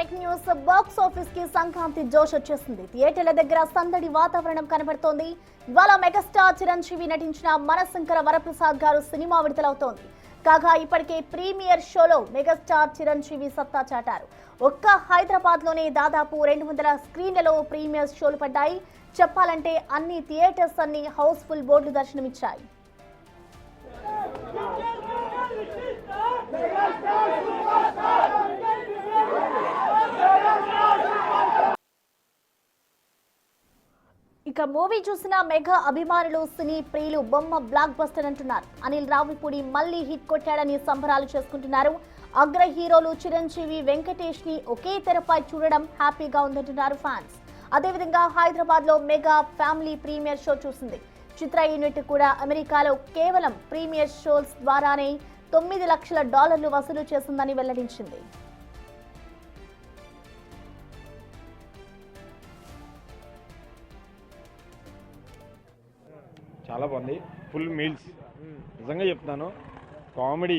Breaking news box office కి సంక్రాంతి జోష్ వచ్చేసింది. థియేటర్ల దగ్గర సందడి వాతావరణం కనబడుతోంది. ఇవాళ మెగాస్టార్ చిరంజీవి నటించిన మనశంకర వరప్రసాద్ గారు సినిమా విడుదలవుతోంది. కాగా ఇప్పటికే ప్రీమియర్ షోలో మెగాస్టార్ చిరంజీవి సత్తా చాటారు. ఒక్క హైదరాబాద్ లోనే దాదాపు 200 స్క్రీన్లలో ప్రీమియర్ షోలు పడ్డాయి. చెప్పాలంటే అన్ని థియేటర్స్ అన్ని హౌస్ఫుల్ బోర్డులు దర్శనమిచ్చాయి. ఇక మూవీ చూసిన మెగా అభిమానులు సినీ ప్రియులు బొమ్మ బ్లాక్ బస్టర్ అంటున్నారు. అనిల్ రావిపూడి మళ్లీ హిట్ కొట్టాడని సంబరాలు చేసుకుంటున్నారు. అగ్ర హీరోలు చిరంజీవి, వెంకటేష్ ని ఒకే తెరపై చూడడం హ్యాపీగా ఉందంటున్నారు ఫ్యాన్స్. అదేవిధంగా హైదరాబాద్ లో మెగా ఫ్యామిలీ ప్రీమియర్ షో చూసింది. చిత్ర యూనిట్ కూడా అమెరికాలో కేవలం ప్రీమియర్ షోస్ ద్వారానే $9 లక్షల వసూలు చేసిందని వెల్లడించింది. చాలా బాగుంది. ఫుల్ మీల్స్, నిజంగా చెప్తున్నాను. కామెడీ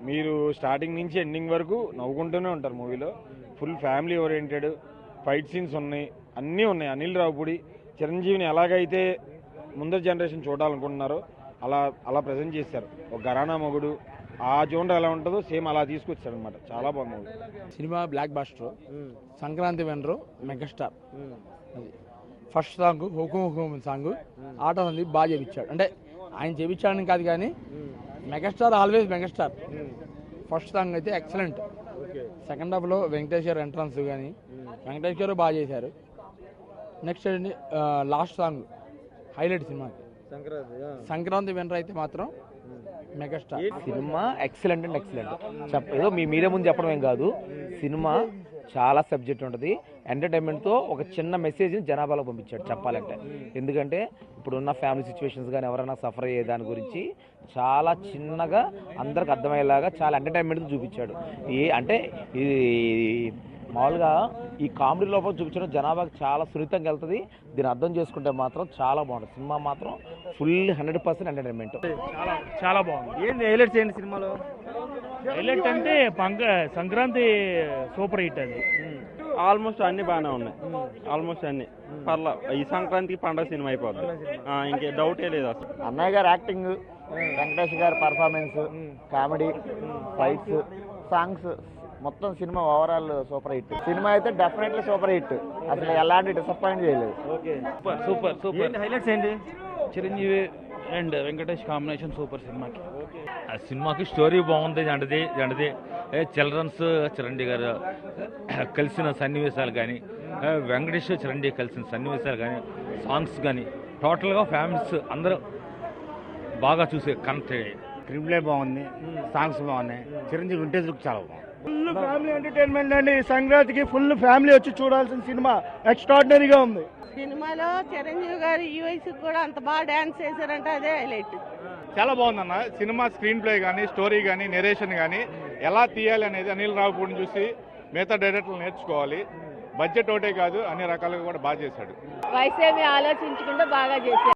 మీరు స్టార్టింగ్ నుంచి ఎండింగ్ వరకు నవ్వుకుంటూనే ఉంటారు. మూవీలో full family oriented fight scenes ఉన్నాయి, అన్నీ ఉన్నాయి. అనిల్ రావిపూడి చిరంజీవిని ఎలాగైతే ముందర జనరేషన్ చూడాలనుకుంటున్నారో అలా ప్రజెంట్ చేశారు. ఒక ఘరానా మొగుడు ఆ జోనర్ ఎలా ఉంటుందో సేమ్ అలా తీసుకొచ్చారు అనమాట. చాలా బాగుంది సినిమా. Blockbuster, Sankranti winner, megastar. అది ఫస్ట్ సాంగ్ హుకుం హుకుం సాంగ్ ఆట ఉంది, బాగా చేయించాడు. అంటే ఆయన చేయించాడని కాదు కానీ megastar always megastar. First song అయితే ఎక్సలెంట్. సెకండ్ హాఫ్లో వెంకటేష్ గారు ఎంట్రన్స్ కానీ వెంకటేష్ గారు బాగా చేశారు. నెక్స్ట్ లాస్ట్ సాంగ్ హైలైట్ సినిమాకి. సంక్రాంతి విన్నర్ అయితే మాత్రం megastar. Cinema excellent and excellent. ఏదో మీరే ముందు చెప్పడం ఏం కాదు. సినిమా చాలా సబ్జెక్ట్ ఉంటుంది. ఎంటర్టైన్మెంట్తో ఒక చిన్న మెసేజ్ని జనాభాలో పంపించాడు చెప్పాలంటే. ఎందుకంటే ఇప్పుడున్న ఫ్యామిలీ సిచ్యువేషన్స్ కానీ ఎవరైనా సఫర్ అయ్యే దాని గురించి చాలా చిన్నగా అందరికి అర్థమయ్యేలాగా చాలా ఎంటర్టైన్మెంట్ చూపించాడు. అంటే ఇది మామూలుగా ఈ కామెడీ లోపల చూపించడం జనాభాకి చాలా సున్నితంగా వెళ్తుంది. దీన్ని అర్థం చేసుకుంటే మాత్రం చాలా బాగుంటుంది. సినిమా మాత్రం ఫుల్ 100% ఎంటర్టైన్మెంట్. చాలా బాగుంది. ఏంటి హైలైట్స్ ఏంటి సినిమాలో? హైలైట్ అంటే సంక్రాంతి సూపర్ హిట్. అది ఆల్మోస్ట్ అన్ని బాగానే ఉన్నాయి. ఆల్మోస్ట్ అన్ని పర్లా. ఈ సంక్రాంతికి పండుగ సినిమా అయిపోద్ది, ఇంకే డౌటే లేదు అసలు. అన్నయ్య గారు యాక్టింగ్, వెంకటేష్ గారు పర్ఫార్మెన్స్, కామెడీ, ఫైట్స్, సాంగ్స్, మొత్తం cinema overall super hit. Cinema అయితే డెఫినెట్లీ సూపర్ హిట్. అసలు ఎలాంటి డిసప్పాయింట్ చేయలేదు. Super super. హైలైట్స్ ఏంటి? Chiranjeevi and Venkatesh combination super సినిమాకి. ఆ సినిమాకి స్టోరీ బాగుంది. జంటది చిల్డ్రన్స్ చిరంజీవి గారు కలిసిన సన్నివేశాలు కానీ, వెంకటేష్ చిరంజీవి కలిసిన సన్నివేశాలు కానీ, సాంగ్స్ కానీ, టోటల్గా ఫ్యామిలీస్ అందరూ బాగా చూసే కనెక్ట్ అయ్యాయి. స్క్రీన్ ప్లే బాగుంది, సాంగ్స్ బాగున్నాయి, చిరంజీవి వింటేజ్ లుక్ చాలా బాగుంది. ఫుల్ ఫ్యామిలీ ఎంటర్టైన్మెంట్ అండి. సంక్రాంతికి ఫుల్ ఫ్యామిలీ వచ్చి చూడాల్సిన సినిమా. ఎక్స్ట్రాడినరీగా ఉంది. సినిమాలో చిరంజీవి గారు ఈ వయసుకి కూడా అంత బాగా డాన్స్ చేశారంటే అదే హైలైట్. చాలా బాగుందన్న సినిమా. స్క్రీన్ ప్లే కానీ, స్టోరీ కానీ, నెరేషన్ కానీ ఎలా తీయాలి అనేది అనిల్ రావిపూడిని చూసి మిగతా డైరెక్టర్లు నేర్చుకోవాలి. బడ్జెట్ ఒకటే కాదు, అన్ని రకాలుగా కూడా బాగా చేశాడు. వయసేమి ఆలోచించకుండా బాగా చేశారు.